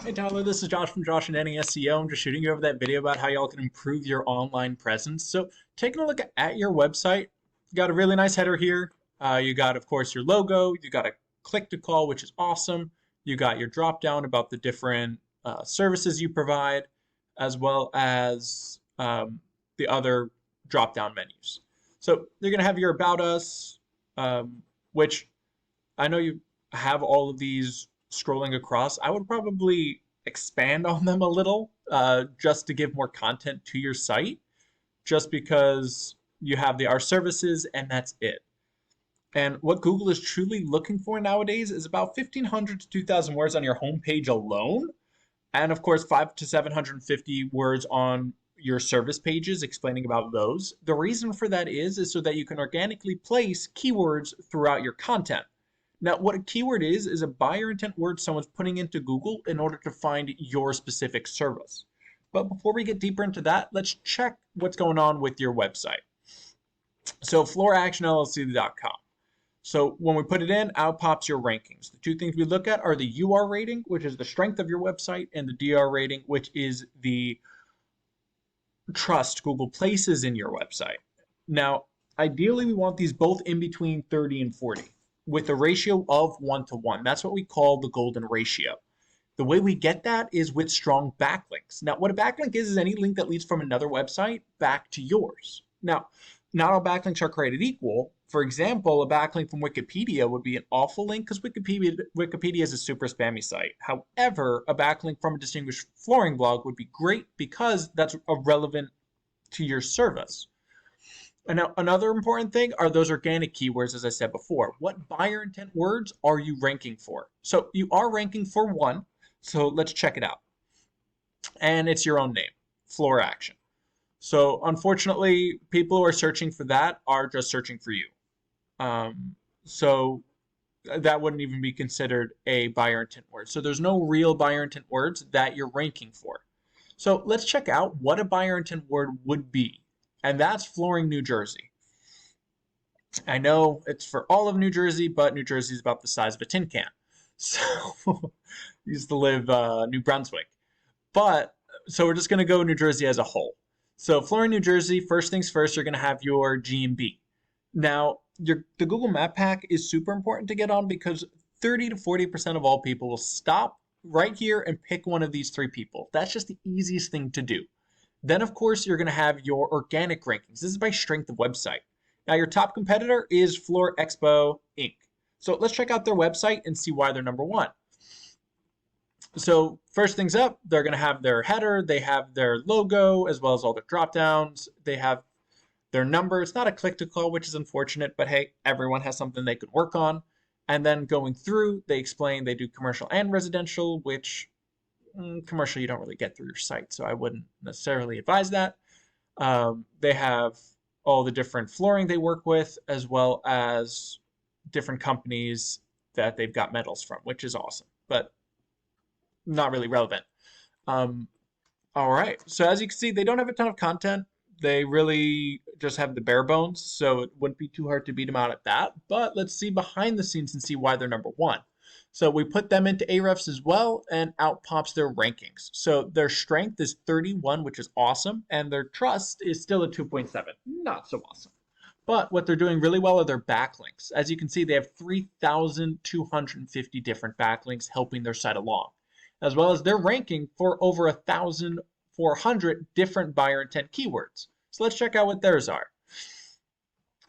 Hey Tyler, this is Josh from Josh and Danny SEO. I'm just shooting you over that video about how y'all can improve your online presence. So taking a look at your website, you got a really nice header here. You got, of course, your logo. You got a click to call, which is awesome. You got your drop down about the different services you provide, as well as the other drop down menus. So you're going to have your About Us, which I know you have all of these scrolling across. I would probably expand on them a little just to give more content to your site, just because you have the our services and that's it. And what Google is truly looking for nowadays is about 1,500 to 2,000 words on your homepage alone. And of course, 5 to 750 words on your service pages explaining about those. The reason for that is so that you can organically place keywords throughout your content. Now, what a keyword is a buyer intent word someone's putting into Google in order to find your specific service. But before we get deeper into that, let's check what's going on with your website. So flooractionllc.com. So when we put it in, out pops your rankings. The two things we look at are the UR rating, which is the strength of your website, and the DR rating, which is the trust Google places in your website. Now, ideally, we want these both in between 30 and 40 with a ratio of 1:1. That's what we call the golden ratio. The way we get that is with strong backlinks. Now, what a backlink is any link that leads from another website back to yours. Now, not all backlinks are created equal. For example, a backlink from Wikipedia would be an awful link because Wikipedia is a super spammy site. However, a backlink from a distinguished flooring blog would be great because that's relevant to your service. And now another important thing are those organic keywords, as I said before. What buyer intent words are you ranking for? So you are ranking for one. So let's check it out. And it's your own name, Floor Action. So unfortunately, people who are searching for that are just searching for you. So that wouldn't even be considered a buyer intent word. So there's no real buyer intent words that you're ranking for. So let's check out what a buyer intent word would be. And that's flooring New Jersey. I know it's for all of New Jersey, but New Jersey is about the size of a tin can. So used to live New Brunswick. But so we're just going to go New Jersey as a whole. So flooring New Jersey, first things first, you're going to have your GMB. Now, the Google Map Pack is super important to get on because 30 to 40% of all people will stop right here and pick one of these three people. That's just the easiest thing to do. Then, of course, you're going to have your organic rankings. This is by strength of website. Now, your top competitor is Floor Expo Inc. So let's check out their website and see why they're number one. So first things up, they're going to have their header. They have their logo as well as all their drop downs. They have their number. It's not a click to call, which is unfortunate, but hey, everyone has something they could work on. And then going through, they explain they do commercial and residential, which commercial you don't really get through your site, so I wouldn't necessarily advise that. They have all the different flooring they work with, as well as different companies that they've got medals from, which is awesome, but not really relevant. All right, so as you can see, they don't have a ton of content. They really just have the bare bones, so it wouldn't be too hard to beat them out at that. But let's see behind the scenes and see why they're number one. So we put them into Ahrefs as well, and out pops their rankings. So their strength is 31, which is awesome, and their trust is still at 2.7. Not so awesome. But what they're doing really well are their backlinks. As you can see, they have 3,250 different backlinks helping their site along, as well as they're ranking for over 1,400 different buyer intent keywords. So let's check out what theirs are.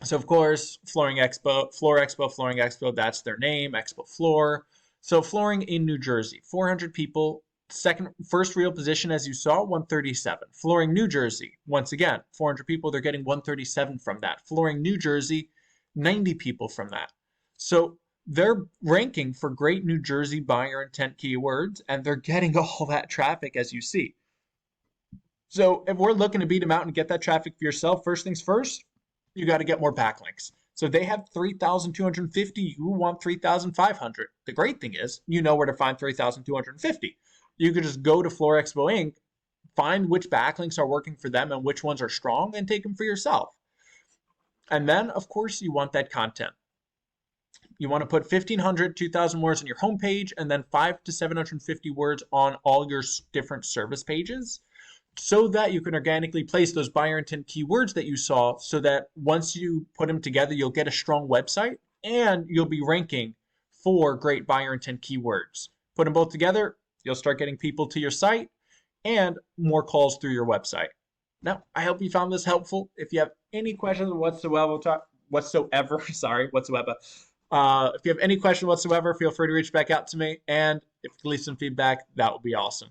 So of course, Floor Expo, that's their name, Expo Floor. So flooring in New Jersey, 400 people. First real position, as you saw, 137. Flooring New Jersey, once again, 400 people, they're getting 137 from that. Flooring New Jersey, 90 people from that. So they're ranking for great New Jersey buyer intent keywords, and they're getting all that traffic, as you see. So if we're looking to beat them out and get that traffic for yourself, first things first, you got to get more backlinks. So they have 3,250. You want 3,500. The great thing is, you know where to find 3,250. You could just go to Floor Expo Inc., find which backlinks are working for them and which ones are strong, and take them for yourself. And then, of course, you want that content. You want to put 1,500, 2,000 words on your homepage, and then 5 to 750 words on all your different service pages, so that you can organically place those buyer intent keywords that you saw, so that once you put them together, you'll get a strong website and you'll be ranking for great buyer intent keywords. Put them both together, you'll start getting people to your site and more calls through your website. Now, I hope you found this helpful. If you have any questions whatsoever, sorry, whatsoever. If you have any question whatsoever, feel free to reach back out to me. And if you can leave some feedback, that would be awesome.